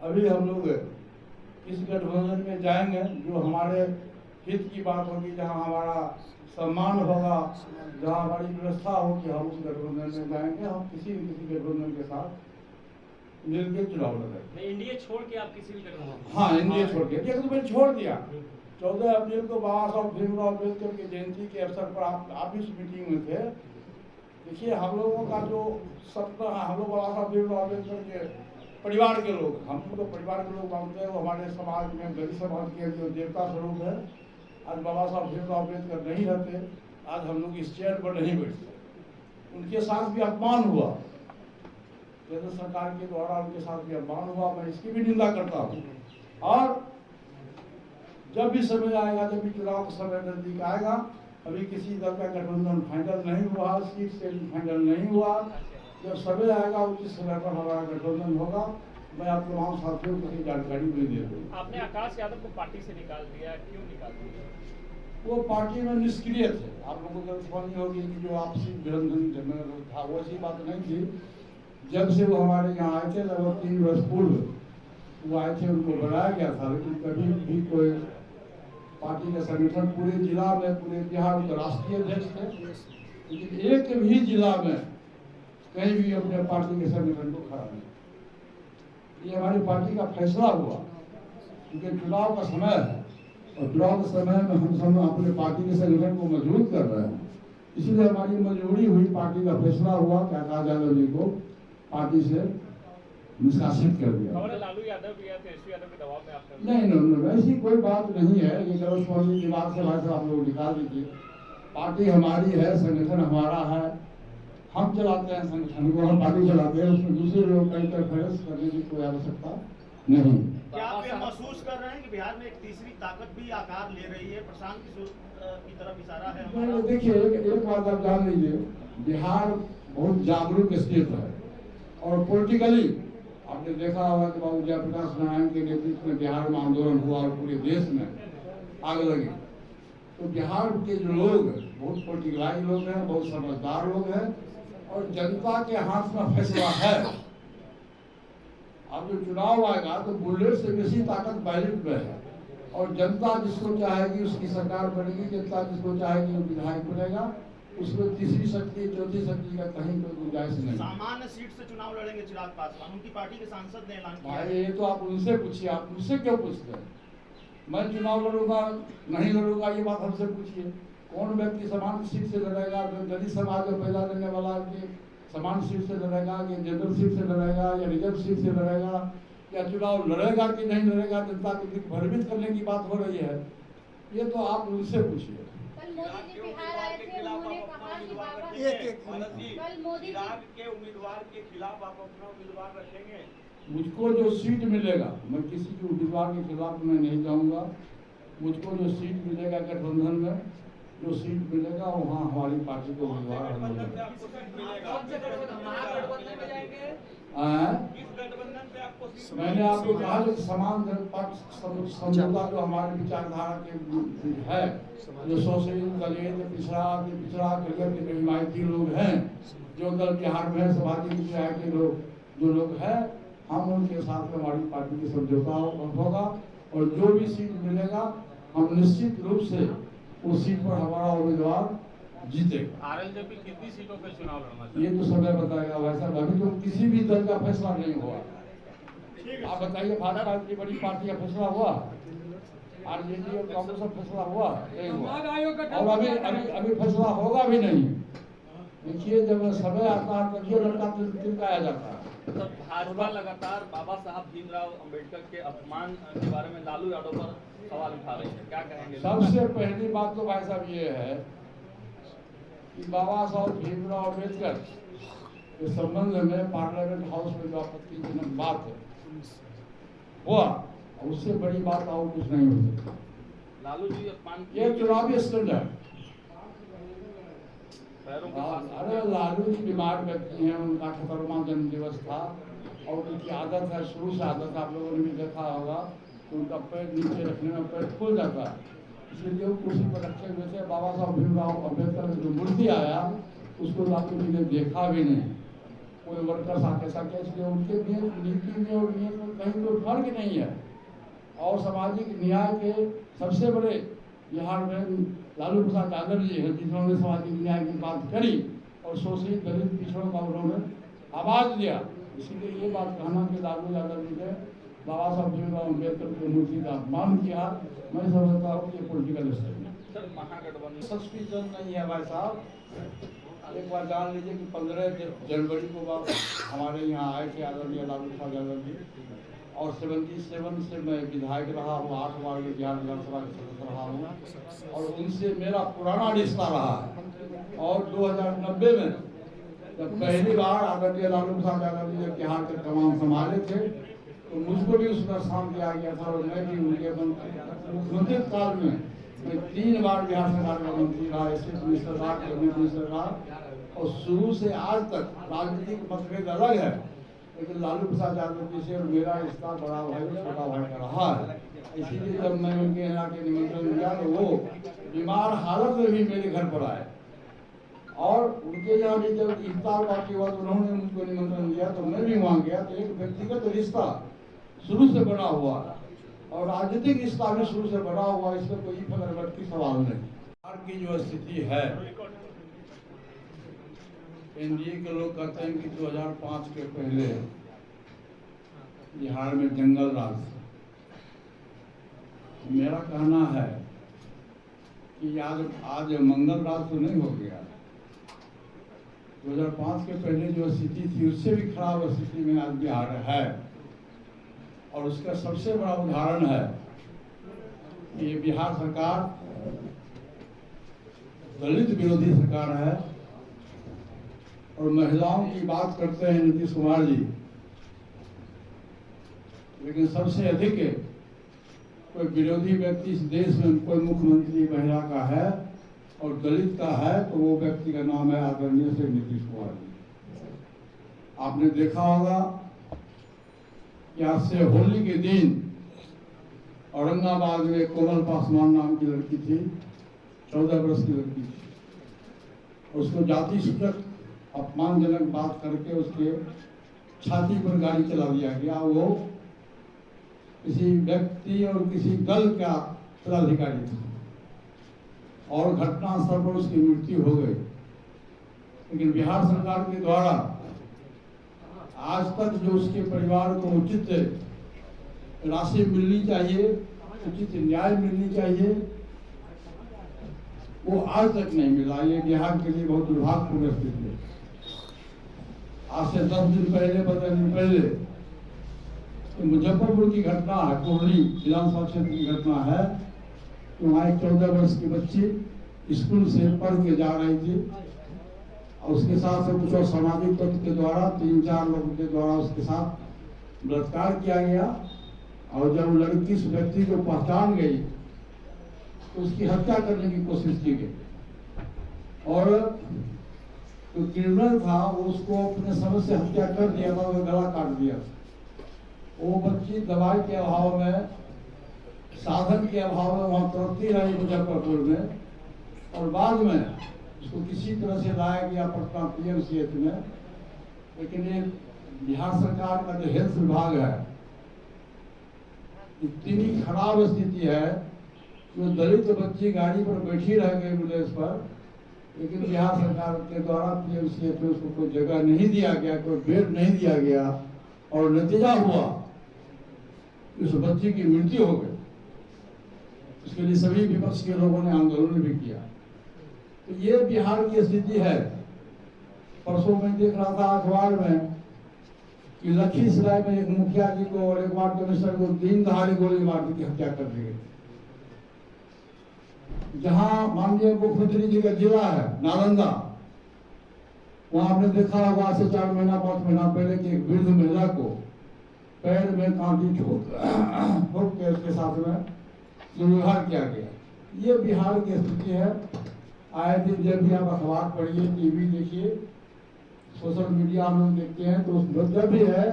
अभी हम लोग इस गठबंधन में जाएंगे जो हमारे हित की बात होगी, जहां हमारा सम्मान होगा, जहां हमारी व्यवस्था होगी, हम उस गठबंधन में जाएंगे। हम किसी न किसी गठबंधन के साथ मिलकर चुनाव लड़ेंगे। एनडीए छोड़ के आप किसी भी गठबंधन? हाँ, एनडीए छोड़ के, तो मैंने छोड़ दिया। 14 अप्रैल को बाबा साहब भीमराव अम्बेडकर की जयंती के अवसर पर आप इस मीटिंग में थे। देखिए, हम लोगों का जो सपना है, हम लोग बाबा साहब भीमराव अम्बेडकर के परिवार के लोग, हम लोग तो परिवार के लोग मानते हैं। वो हमारे समाज में, गरीब समाज के जो देवता स्वरूप है। आज बाबा साहब भीमराव अम्बेडकर नहीं रहते, आज हम लोग इस चेयर पर नहीं बैठते। उनके साथ भी अपमान हुआ, केंद्र सरकार के द्वारा उनके साथ भी अपमान हुआ। मैं इसकी भी निंदा करता हूँ। और जब भी समय आएगा, जब भी चुनाव का समय नजदीक आएगा, अभी किसी दल का गठबंधन फाइनल नहीं हुआ, सीट से फाइनल नहीं हुआ। जब समय आएगा उस समय पर हमारा गठबंधन होगा। मैं आप तमाम साथियों को जानकारी भी दे दूँ। आपने आकाश यादव को पार्टी से निकाल दिया, क्यों निकाल दिया? वो पार्टी में निष्क्रिय थे। आप लोगों को समझ होगी कि जो आपसी भिड़ंतन था वो ऐसी बात नहीं थी। जब से वो हमारे यहाँ आए थे, लगभग 3 वर्ष पूर्व वो आए थे, उनको बनाया गया था। लेकिन कभी भी कोई पार्टी का संगठन पूरे जिला में, पूरे बिहार में राष्ट्रीय अध्यक्ष थे, लेकिन एक भी जिला में कहीं भी अपने पार्टी के संगठन को खड़ा नहीं। ये हमारी पार्टी का फैसला हुआ, क्योंकि चुनाव का समय है और चुनाव के समय में हम सब अपने पार्टी के संगठन को मजबूत कर रहे हैं। इसलिए हमारी मजबूरी हुई, पार्टी का फैसला हुआ कि आकाश यादव जी को पार्टी से निष्कासित कर दिया। लालू यादव भी या तेजस्वी यादव के दबाव में आपने? नहीं, ऐसी कोई बात नहीं है। ये गलत दिमाग से भाई आप लोग निकाल दीजिए। पार्टी हमारी है, संगठन हमारा है, हम चलाते हैं संगठन को, हम पार्टी चलाते हैं। उसमें दूसरे लोग का इंटरफेरेंस करने की कोई आवश्यकता नहीं। क्या आप ये महसूस कर रहे हैं कि बिहार में एक तीसरी ताकत भी आकार ले रही है? प्रशांत किशोर की तरफ इशारा है। देखिए, एक बात आप जान लीजिए, बिहार बहुत जागरूक स्टेट है और पॉलिटिकली आपने देखा होगा कि बाबू जयप्रकाश नारायण के नेतृत्व में बिहार में आंदोलन हुआ और पूरे देश में आग लगी। तो बिहार के जो लोग बहुत पॉलिटिकलाइज लोग हैं, बहुत समझदार लोग हैं और जनता के हाथ में फैसला है। अब जो चुनाव आएगा तो बुलेट से बेसी ताकत बैलेट में है और जनता जिसको चाहेगी उसकी सरकार बनेगी, जनता जिसको चाहेगी वो विधायक बनेगा। उसमें तीसरी शक्ति, चौथी शक्ति का कहीं कोई गुंजाइश नहीं। सामान्य सीट से चुनाव लड़ेंगे चिराग पासवान, उनकी पार्टी के सांसद ने ऐलान किया। भाई ये तो आप उनसे पूछिए, आप मुझसे क्यों पूछते हैं? मैं चुनाव लड़ूंगा नहीं लड़ूंगा ये बात हमसे पूछिए। कौन व्यक्ति समान सीट से लड़ेगा? दलित समाज में पैदा करने वाला समान सीट से लड़ेगा, या जनरल सीट से लड़ेगा, या रिजर्व सीट से लड़ेगा, या चुनाव लड़ेगा कि नहीं लड़ेगा? जनता को भ्रमित करने की बात हो रही है। ये तो आप उनसे पूछिए। के उम्मीदवार के खिलाफ आप अपना उम्मीदवार रखेंगे? मुझको जो सीट मिलेगा, मैं किसी के उम्मीदवार के खिलाफ मैं नहीं जाऊंगा। मुझको जो सीट मिलेगा गठबंधन में, जो सीट मिलेगा वहाँ हमारी पार्टी को उम्मीदवार मैंने आपको कहा जो समान समझौता जो हमारे विचारधारा के है, जो सोशलिस्ट दलित पिछड़ा गरीब के हिमायती लोग हैं, जो दल बिहार में समाजी के लोग जो लोग हैं, हम उनके साथ में हमारी पार्टी की समझौता होगा और जो भी सीट मिलेगा हम निश्चित रूप से उस सीट पर हमारा उम्मीदवार जीतेगा। आरएलजेपी कितनी सीटों पे चुनाव लड़ना चाहिए? ये तो समय बताएगा वैसा, अभी तो किसी भी दल का फैसला नहीं हुआ। आप बताइए, भाजपा इतनी बड़ी पार्टी का फैसला हुआ? आरजेडी और कांग्रेस का फैसला हुआ? नहीं हुआ और अभी फैसला होगा भी नहीं। देखिए, जब समय आता है तभी लड़का तिलकाया जाता है। तो भाजपा लगातार बाबा साहब भीमराव अंबेडकर के अपमान के बारे में लालू यादव पर सवाल उठा रही है, क्या कहेंगे? सबसे पहली बात तो भाई साहब ये है कि बाबा साहब भीमराव अम्बेडकर के संबंध में पार्लियामेंट हाउस में जो आपत्तिजनक बात है हुआ, उससे बड़ी बात और कुछ नहीं हो सकती। लालू जी अपमान ये चुनावी स्टैंडर्ड। अरे लालू जी बीमार व्यक्ति हैं, उनका 18वां जन्म दिवस था और उनकी आदत है, शुरू से आदत, आप लोगों ने भी देखा होगा, तो उनका पैर नीचे रखने में पैर फूल जाता है, इसलिए वो कुर्सी पर रखे हुए थे। बाबा साहब भीमराव अम्बेडकर का जो मूर्ति आया उसको लालू जी ने देखा भी नहीं कोई वर्कर साथ ऐसा क्या, इसलिए उनके नीति में और नियम में कहीं कोई फर्क नहीं है। और सामाजिक न्याय के सबसे बड़े बिहार में लालू प्रसाद यादव जी हैं, जिन्होंने सामाजिक न्याय की बात करी और शोषित दलित पिछड़ों का उन्होंने आवाज दिया। इसीलिए ये बात कहना कि लालू यादव जी ने बाबा साहब भीमराव अम्बेडकर की मूर्ति का अपमान किया, मैं समझता हूँ कि पॉलिटिकल स्टेटमेंट सर महागठबंधन सस्पिशन नहीं है भाई साहब। एक बार जान लीजिए कि 15 जनवरी को हमारे यहाँ आए थे आदरणीय लालू प्रसाद यादव जी, और 77 से मैं विधायक रहा हूँ, 8 बार में बिहार विधानसभा के सदस्य रहा हूँ, और उनसे मेरा पुराना रिश्ता रहा है। और 2090 में जब पहली बार आदरणीय लालू प्रसाद यादव जी जब बिहार के तमाम संभाले थे, तो मुझको भी उसमें स्थान दिया गया था, और मैं भी उनके मुख्यमंत्री काल में मैं 3 बार बिहार सरकार का मंत्री रहा, स्टेट मिनिस्टर रहा, कैबिनेट मिनिस्टर रहा, और शुरू से आज तक राजनीतिक मतभेद अलग है, लेकिन लालू प्रसाद यादव जी से मेरा रिश्ता बड़ा भाई छोटा भाई का रहा है। इसीलिए जब मैं उनके यहाँ के निमंत्रण दिया तो वो बीमार हालत में भी मेरे घर पर आए, और उनके यहाँ भी जब इफ्तार पार्टी हुआ तो उन्होंने मुझको निमंत्रण दिया, तो मैं भी वहाँ गया। तो एक व्यक्तिगत रिश्ता शुरू से बना हुआ और राजनीतिक रिश्ता भी शुरू से बना हुआ, इसमें कोई फिक्र की सवाल नहीं। बिहार की जो स्थिति है, एनडीए के लोग कहते हैं कि 2005 के पहले बिहार में जंगल राज था। मेरा कहना है कि आज मंगल राज तो नहीं हो गया। 2005 के पहले जो स्थिति थी उससे भी खराब स्थिति में आज बिहार है, और उसका सबसे बड़ा उदाहरण है कि ये बिहार सरकार दलित विरोधी सरकार है, और महिलाओं की बात करते हैं नीतीश कुमार जी, लेकिन सबसे अधिक कोई विरोधी व्यक्ति इस देश में कोई मुख्यमंत्री महिला का है और दलित का है तो वो व्यक्ति का नाम है आदरणीय श्री नीतीश कुमार जी। आपने देखा होगा कि आज से होली के दिन औरंगाबाद में कोमल पासवान नाम की लड़की थी, 14 वर्ष की लड़की थी, उसको जाति सूचक अपमानजनक बात करके उसके छाती पर गाड़ी चला दिया गया। वो किसी व्यक्ति और किसी दल का पदाधिकारी था, और घटनास्थल पर उसकी मृत्यु हो गई। लेकिन बिहार सरकार के द्वारा आज तक जो उसके परिवार को उचित राशि मिलनी चाहिए, उचित न्याय मिलनी चाहिए, वो आज तक नहीं मिला। ये बिहार के लिए बहुत दुर्भाग्यपूर्ण स्थिति है। आज से 10 दिन पहले 15 दिन पहले तो मुजफ्फरपुर की घटना है, कोरली विधानसभा क्षेत्र की घटना है। तो वहाँ एक 14 वर्ष की बच्ची स्कूल से पढ़ के जा रही थी, और उसके साथ कुछ और सामाजिक तत्व के द्वारा 3-4 लोगों के द्वारा उसके साथ बलात्कार किया गया। और जब लड़की इस व्यक्ति को पहचान गई तो उसकी हत्या करने की कोशिश की गई, और जो क्रिमिनल था वो उसको अपने समझ से हत्या कर दिया था, वो गला काट दिया। वो बच्ची दवाई के अभाव में, साधन के अभाव में वहाँ तड़पती रही मुजफ्फरपुर में, और बाद में उसको किसी तरह से लाया गया पटना पीएमसीएच में। लेकिन ये बिहार सरकार का जो हेल्थ विभाग है, इतनी खराब स्थिति है कि दलित बच्ची गाड़ी पर बैठी रह गई एम्बुलेंस पर, लेकिन बिहार सरकार के द्वारा पीएमसीएच में उसको कोई जगह नहीं दिया गया, कोई बेड नहीं दिया गया, और नतीजा हुआ उस बच्ची की मृत्यु हो गई। इसके लिए सभी विपक्ष के लोगों ने आंदोलन भी किया। तो ये बिहार की स्थिति है। परसों मैं देख रहा था अखबार में कि लखीसराय में एक मुखिया जी को और एक वार्ड कमिश्नर को दिन दहाड़े गोली मार की हत्या कर दी गई। जहां माननीय मुख्यमंत्री जी का जिला है नालंदा, वहां आपने देखा होगा आज से 4 महीना 5 महीना पहले कि एक वृद्ध महिला को पैर में कांटी ठोक के उसके साथ में दुर्व्यवहार किया गया। ये बिहार की स्थिति है। आए दिन जब भी आप अखबार पढ़िए, टीवी देखिए, सोशल मीडिया में देखते हैं, तो उस जब भी है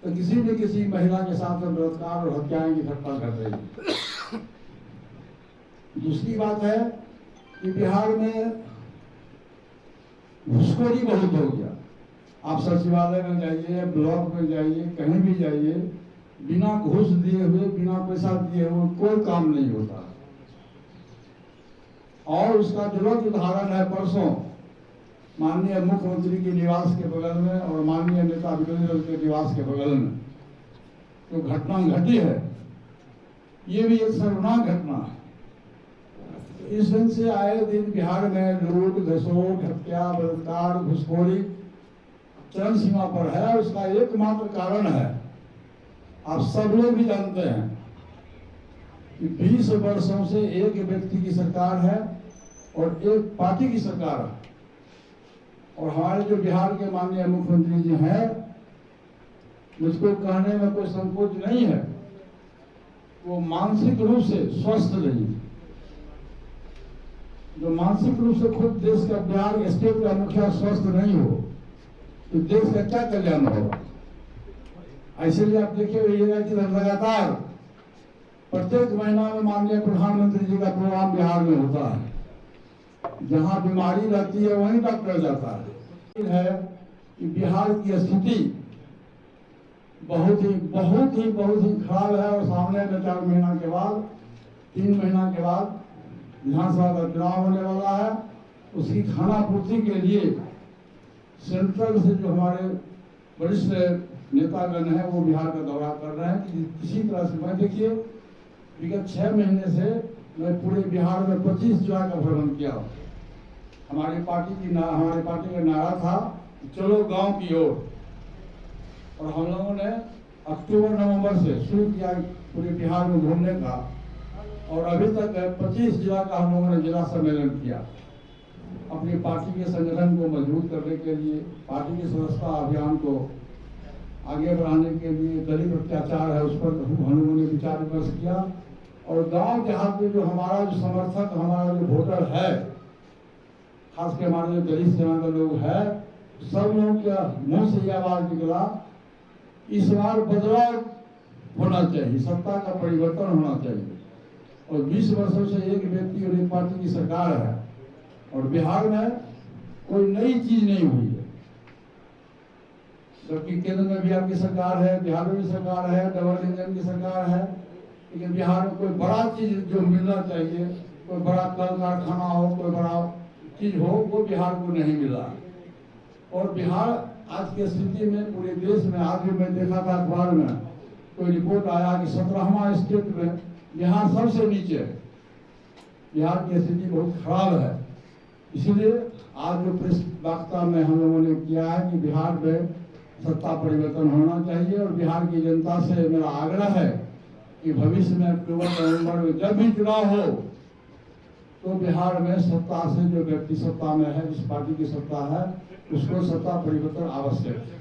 तो किसी न किसी महिला के साथ बलात्कार और हत्याएं की घटना घट रही है। दूसरी बात है कि बिहार में घुसखोरी बहुत हो गया। आप सचिवालय में जाइए, ब्लॉक में जाइए, कहीं भी जाइए, बिना घूस दिए हुए, बिना पैसा दिए हुए कोई काम नहीं होता। और उसका ज्वलंत उदाहरण है परसों माननीय मुख्यमंत्री के निवास के बगल में और माननीय नेता विरोधी दल के निवास के बगल में जो घटना घटी है, ये भी एक शर्मनाक घटना है। इस दिन से आए दिन बिहार में लूट, घसोट, हत्या, बलात्कार, घुसखोरी चरम सीमा पर है। उसका एकमात्र कारण है, आप सब लोग भी जानते हैं कि 20 वर्षों से एक व्यक्ति की सरकार है और एक पार्टी की सरकार है। और हमारे जो बिहार के माननीय मुख्यमंत्री जी हैं, मुझको कहने में कोई संकोच नहीं है, वो मानसिक रूप से स्वस्थ नहीं। जो मानसिक रूप से खुद देश का, बिहार स्टेट का मुखिया स्वस्थ नहीं हो तो देश का क्या कल्याण होगा। इसलिए आप देखिए रहिएगा कि लगातार प्रत्येक महीना में माननीय प्रधानमंत्री जी का प्रोग्राम बिहार में होता है। जहां बीमारी रहती है वहीं डॉक्टर जाता है कि बिहार की स्थिति बहुत ही खराब है। और सामने में 4 महीना के बाद, 3 महीना के बाद विधानसभा का चुनाव होने वाला है। उसकी खानापूर्ति के लिए सेंट्रल से जो हमारे वरिष्ठ नेतागण है वो बिहार का दौरा कर रहे हैं कि किसी तरह से। मैं देखिए विगत 6 महीने से मैं पूरे बिहार में 25 जगह का भ्रमण किया। हमारी पार्टी का नारा था चलो गांव की ओर, और हम लोगों ने अक्टूबर-नवंबर से शुरू किया पूरे बिहार में घूमने का, और अभी तक 25 जिला का हम लोगों ने जिला सम्मेलन किया अपनी पार्टी के संगठन को मजबूत करने के लिए, पार्टी की सदस्यता अभियान को आगे बढ़ाने के लिए। दलित अत्याचार है उस पर हम लोगों ने विचार विमर्श किया। और गांव देहात में जो हमारा जो समर्थक, हमारा जो वोटर है, खासकर हमारे जो दलित सेना के लोग है, सब लोगों के मुंह से यह आवाज निकला इस बार बदलाव होना चाहिए, सत्ता का परिवर्तन होना चाहिए। और 20 वर्षों से एक व्यक्ति और एक पार्टी की सरकार है और बिहार में कोई नई चीज नहीं हुई है। जबकि केंद्र में भी आपकी सरकार है, बिहार में भी सरकार है, डबल इंजन की सरकार है, लेकिन बिहार में कोई बड़ा चीज जो मिलना चाहिए, कोई बड़ा कल कारखाना हो, कोई बड़ा चीज हो, वो बिहार को नहीं मिला। और बिहार आज की स्थिति में पूरे देश में, आज भी मैं देखा था अखबार में कोई रिपोर्ट आया कि 17वां स्टेट में बिहार सबसे नीचे है। बिहार की स्थिति बहुत खराब है। इसीलिए आज जो प्रेस वार्ता में हम लोगों ने किया है कि बिहार में सत्ता परिवर्तन होना चाहिए। और बिहार की जनता से मेरा आग्रह है कि भविष्य में अक्टूबर-नवंबर में जब भी चुनाव हो तो बिहार में सत्ता से जो व्यक्ति सत्ता में है, जिस पार्टी की सत्ता है, उसको सत्ता परिवर्तन आवश्यक है।